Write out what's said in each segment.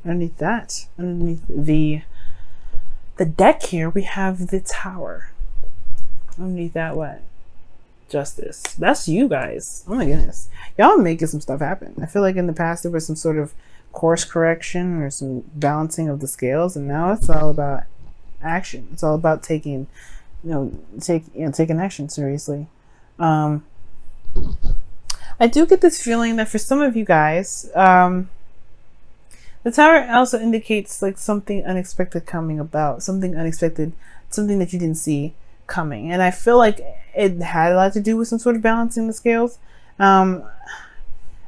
underneath that, underneath the deck here, we have the Tower. Underneath that, what? Justice. That's you guys. Oh my goodness. Y'all making some stuff happen. I feel like in the past there was some sort of course correction or some balancing of the scales, and now it's all about action. It's all about taking action seriously. I do get this feeling that for some of you guys, the Tower also indicates like something unexpected coming about, something unexpected, something that you didn't see coming. And I feel like it had a lot to do with some sort of balancing the scales. I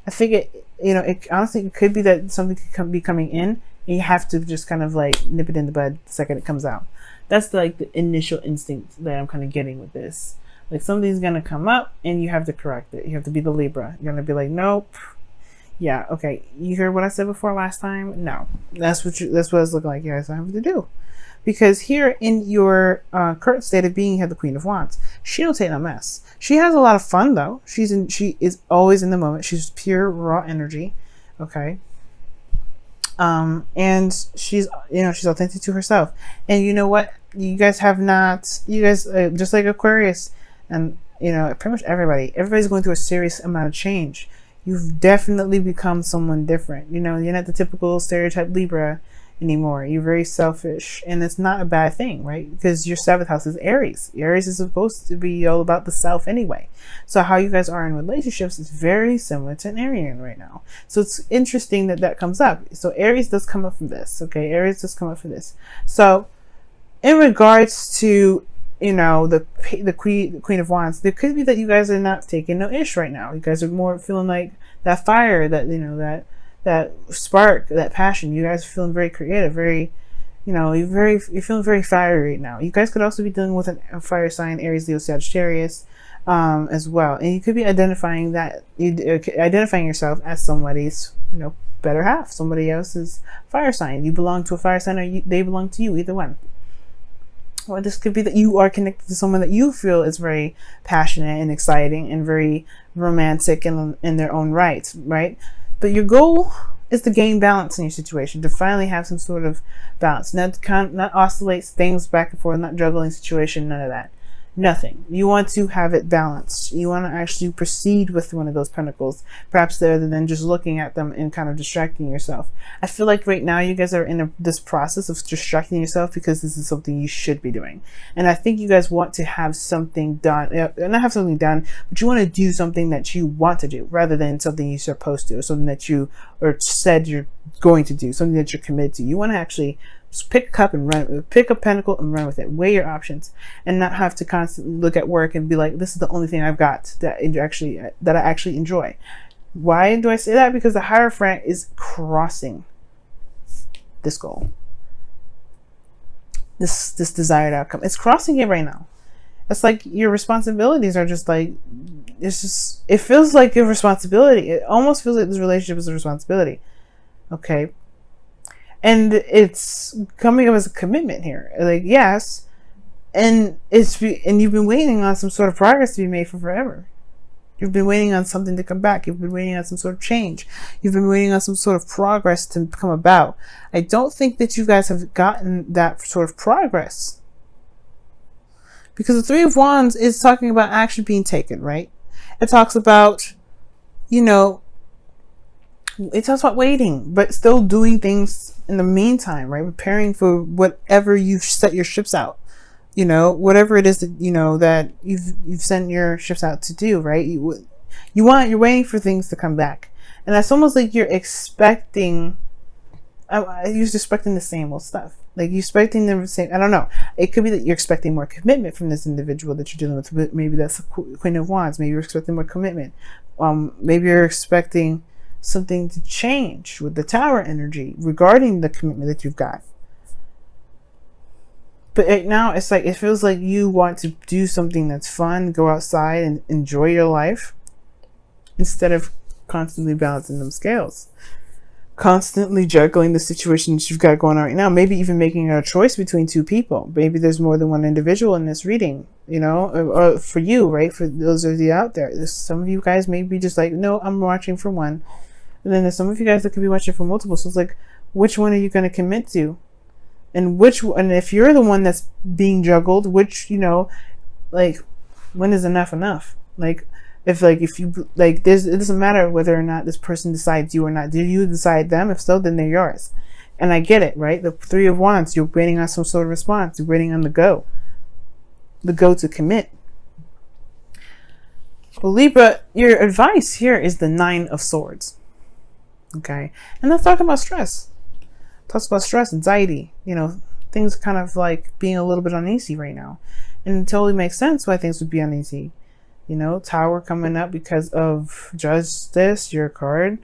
think it honestly, it could be that something could be coming in and you have to just kind of like nip it in the bud the second it comes out. That's like the initial instinct that I'm kind of getting with this. Like something's gonna come up and you have to correct it. You have to be the Libra. You're gonna be like, nope. Yeah, okay. You heard what I said before last time? No. That's what it's looking like. Yeah, that's what I have to do. Because here in your current state of being, you have the Queen of Wands. She don't take no mess. She has a lot of fun though. She is always in the moment. She's pure raw energy. Okay. And she's authentic to herself. And you know what? You guys just like Aquarius and pretty much everybody's going through a serious amount of change. You've definitely become someone different. You're not the typical stereotype Libra anymore. You're very selfish, and it's not a bad thing, right? Because your 7th house is Aries. Aries is supposed to be all about the self anyway. So how you guys are in relationships is very similar to an Arian right now. So it's interesting that comes up. So Aries does come up from this. Okay, Aries does come up from this. So in regards to the Queen of Wands, there could be that you guys are not taking no ish right now. You guys are more feeling like that fire, that spark, that passion. You guys are feeling very creative, very, you're feeling very fiery right now. You guys could also be dealing with a fire sign, Aries, Leo, Sagittarius, as well. And you could be identifying yourself as somebody's, better half, somebody else's fire sign. You belong to a fire sign, or they belong to you, either one. Or this could be that you are connected to someone that you feel is very passionate and exciting and very romantic in their own right? But your goal is to gain balance in your situation, to finally have some sort of balance, not oscillate things back and forth, not juggling situation, none of that. Nothing. You want to have it balanced. You want to actually proceed with one of those pentacles, perhaps rather than just looking at them and kind of distracting yourself. I feel like right now you guys are in this process of distracting yourself because this is something you should be doing. And I think you guys want to have something done, not have something done, but you want to do something that you want to do rather than something you're supposed to, or something that you said you're going to do, something that you're committed to. You want to actually just pick a cup and pick a pentacle and run with it. Weigh your options and not have to constantly look at work and be like, this is the only thing I've got that I actually enjoy. Why do I say that? Because the Hierophant is crossing this goal, this desired outcome. It's crossing it right now. It's like your responsibilities are just like, it feels like a responsibility. It almost feels like this relationship is a responsibility. Okay. And it's coming up as a commitment here. Like, yes. And you've been waiting on some sort of progress to be made for forever. You've been waiting on something to come back. You've been waiting on some sort of change. You've been waiting on some sort of progress to come about. I don't think that you guys have gotten that sort of progress. Because the 3 of Wands is talking about action being taken, right? It talks about, it talks about waiting, but still doing things in the meantime, right? Preparing for whatever you've set your ships out, whatever it is that, that you've sent your ships out to do, right? You're waiting for things to come back. And that's almost like you're expecting, you're expecting the same old stuff. Like you're expecting the same, I don't know. It could be that you're expecting more commitment from this individual that you're dealing with. Maybe that's the Queen of Wands. Maybe you're expecting more commitment. Maybe you're expecting something to change with the Tower energy regarding the commitment that you've got. But right now it's like, it feels like you want to do something that's fun, go outside and enjoy your life instead of constantly balancing them scales, constantly juggling the situations you've got going on right now. Maybe even making a choice between 2 people. Maybe there's more than one individual in this reading, or for you, right? For those of you out there, there's some of you guys may be just like, no, I'm watching for one. And then there's some of you guys that could be watching for multiple. So it's like, Which one are you going to commit to? And if you're the one that's being juggled, which, like, when is enough enough? Like, if you, like, it doesn't matter whether or not this person decides you or not. Do you decide them? If so, then they're yours. And I get it, right? The Three of Wands, you're waiting on some sort of response. You're waiting on the go to commit. Well, Libra, your advice here is the Nine of Swords. Okay. And that's talking about stress. Talks about stress, anxiety, things kind of like being a little bit uneasy right now. And it totally makes sense why things would be uneasy. Tower coming up because of justice, your card,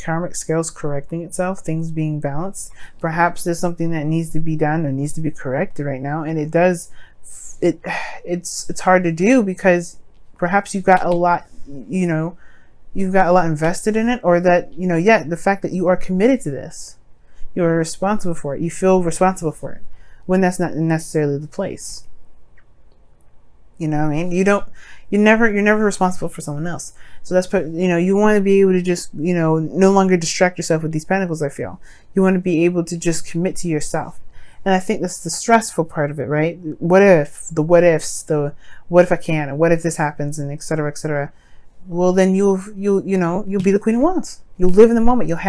karmic scales correcting itself, things being balanced. Perhaps there's something that needs to be done or needs to be corrected right now. And it's hard to do because perhaps you've got a lot, you've got a lot invested in it, or that, the fact that you are committed to this. You're responsible for it. You feel responsible for it when that's not necessarily the place. You know what I mean? You're never responsible for someone else. So that's, you want to be able to just, no longer distract yourself with these pentacles, I feel. You want to be able to just commit to yourself. And I think that's the stressful part of it, right? What if, the what ifs, the what if I can't, and what if this happens, and et cetera, et cetera. Well, then you'll be the Queen of Wands. You'll live in the moment. You'll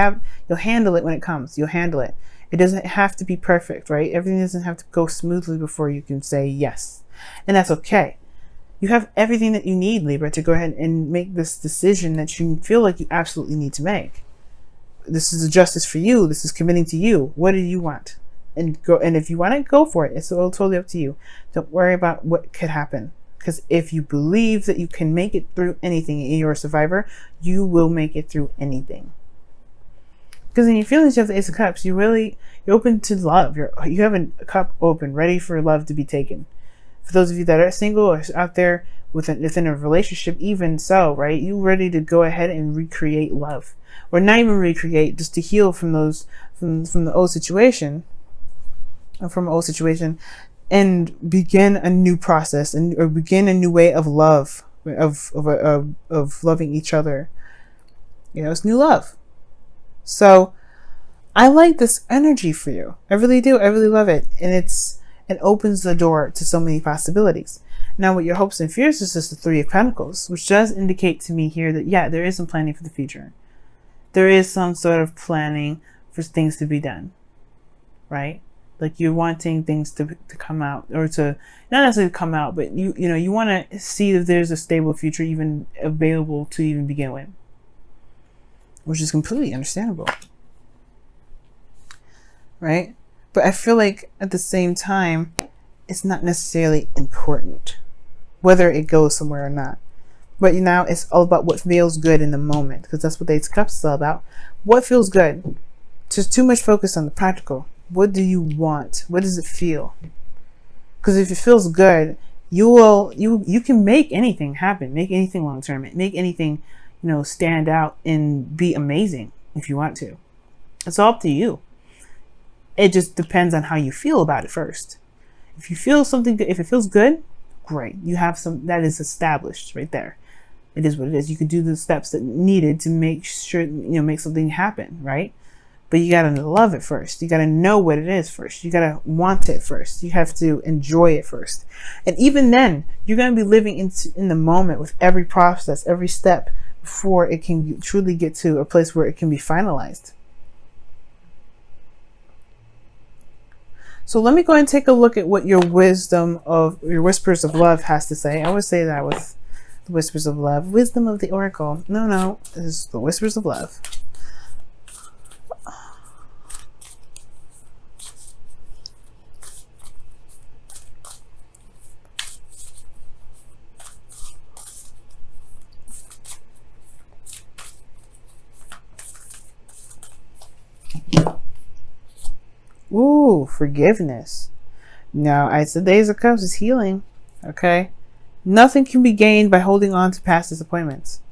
handle it when it comes. You'll handle it. It doesn't have to be perfect, right? Everything doesn't have to go smoothly before you can say yes. And that's okay. You have everything that you need, Libra, to go ahead and make this decision that you feel like you absolutely need to make. This is a justice for you. This is committing to you. What do you want? And if you want it, go for it. It's all totally up to you. Don't worry about what could happen. Because if you believe that you can make it through anything and you're a survivor, you will make it through anything. Because in your feelings, you have the Ace of Cups. You're open to love. You have a cup open, ready for love to be taken. For those of you that are single or out there within a relationship, even so, right? You're ready to go ahead and recreate love. Or not even recreate, just to heal from the old situation. From an old situation. And begin a new process, or begin a new way of love, of loving each other. It's new love. So I like this energy for you. I really do. I really love it. And it opens the door to so many possibilities. Now, what your hopes and fears is just the Three of Pentacles, which does indicate to me here that, yeah, there is some planning for the future. There is some sort of planning for things to be done, right? Like you're wanting things to come out, or to not necessarily come out, but you want to see if there's a stable future even available to even begin with, which is completely understandable, right? But I feel like at the same time, it's not necessarily important whether it goes somewhere or not. But it's all about what feels good in the moment, because that's what the Ace of Cups is all about. What feels good? Just too much focus on the practical. What do you want? What does it feel? Because if it feels good, you can make anything happen, make anything long term, make anything, stand out and be amazing if you want to. It's all up to you. It just depends on how you feel about it first. If you feel something good, if it feels good, great. You have that is established right there. It is what it is. You can do the steps that needed to make sure, make something happen, right? But you got to love it first. You got to know what it is first. You got to want it first. You have to enjoy it first. And even then, you're going to be living in the moment with every process, every step, before it can truly get to a place where it can be finalized. So let me go and take a look at what your Whispers of Love has to say. I always say that with the Whispers of Love. Wisdom of the Oracle. No, this is the Whispers of Love. Ooh, forgiveness. Now, I said the Ace of Cups is healing. Okay. Nothing can be gained by holding on to past disappointments.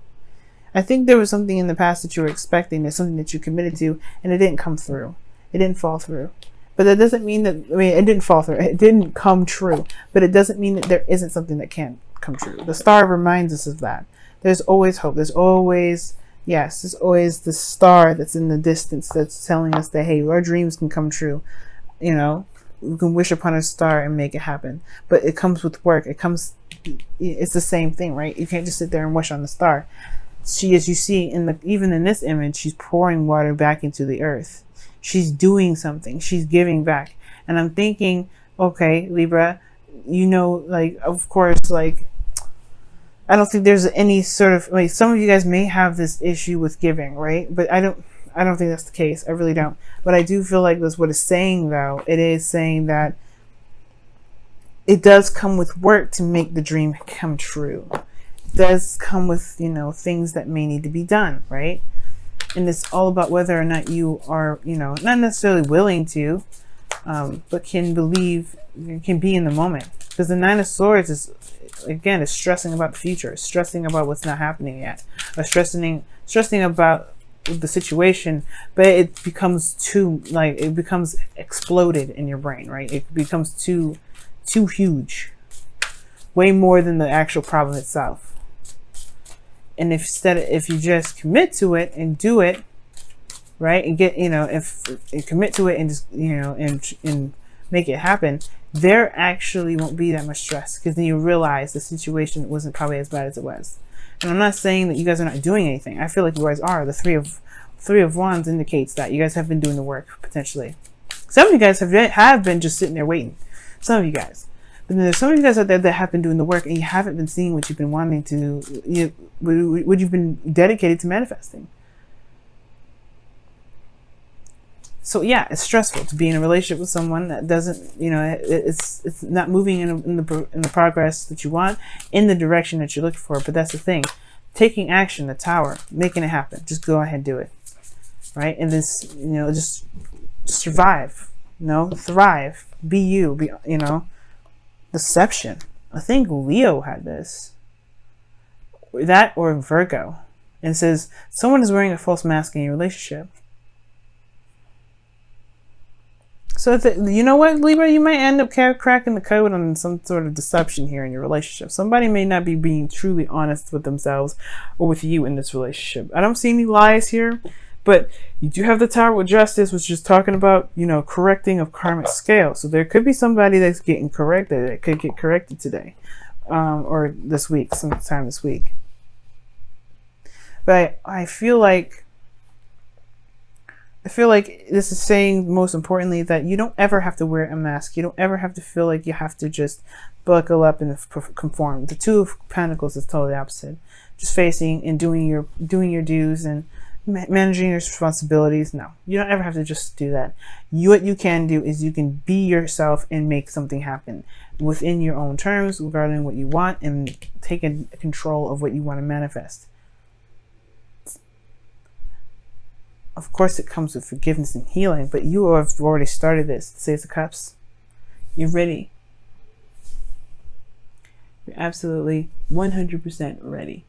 I think there was something in the past that you were expecting. There's something that you committed to, and it didn't come through. It didn't fall through. But that doesn't mean that, it didn't fall through. It didn't come true. But it doesn't mean that there isn't something that can't come true. The star reminds us of that. There's always hope. There's always Yes, there's always the star that's in the distance that's telling us that, hey, our dreams can come true. You know, we can wish upon a star and make it happen. But it comes with work. It's the same thing, right? You can't just sit there and wish on the star. She, as you see even in this image, she's pouring water back into the earth. She's doing something. She's giving back. And I'm thinking, okay, Libra, like, of course, like, I don't think there's any sort of, like, some of you guys may have this issue with giving, right? But I don't think that's the case. I really don't. But I do feel like that's what it's saying, though. It is saying that it does come with work to make the dream come true. It does come with, things that may need to be done, right? And it's all about whether or not you are, not necessarily willing to, but can be in the moment. Because the Nine of Swords is stressing about the future, stressing about what's not happening yet, or stressing about the situation, but it becomes it becomes exploded in your brain, right? It becomes too huge, way more than the actual problem itself. And if you just commit to it and do it, right, and get, and commit to it and just, and make it happen, there actually won't be that much stress, because then you realize the situation wasn't probably as bad as it was. And I'm not saying that you guys are not doing anything. I feel like you guys are. The Three of Wands indicates that you guys have been doing the work, potentially. Some of you guys have been just sitting there waiting. Some of you guys. But then there's some of you guys out there that have been doing the work, and you haven't been seeing what you've been wanting to, what you've been dedicated to manifesting. So yeah, it's stressful to be in a relationship with someone that doesn't, it's not moving in the progress that you want, in the direction that you're looking for. But that's the thing, taking action, the Tower, making it happen. Just go ahead and do it, right? And this, just survive, thrive, be you, deception. I think Leo had this, that, or Virgo, and it says someone is wearing a false mask in your relationship. So you know what, Libra, you might end up cracking the code on some sort of deception here in your relationship. Somebody may not be being truly honest with themselves or with you in this relationship. I don't see any lies here, but you do have the Tower with Justice, which is talking about, correcting of karmic scale. So there could be somebody that's getting corrected. It could get corrected today, or this week, sometime this week. But I feel like this is saying, most importantly, that you don't ever have to wear a mask. You don't ever have to feel like you have to just buckle up and conform. The Two of Pentacles is totally opposite. Just facing and doing your dues and managing your responsibilities. No, you don't ever have to just do that. What you can do is you can be yourself and make something happen within your own terms regarding what you want, and take control of what you want to manifest. Of course, it comes with forgiveness and healing, but you have already started this. The Sage of Cups. You're ready. You're absolutely 100% ready.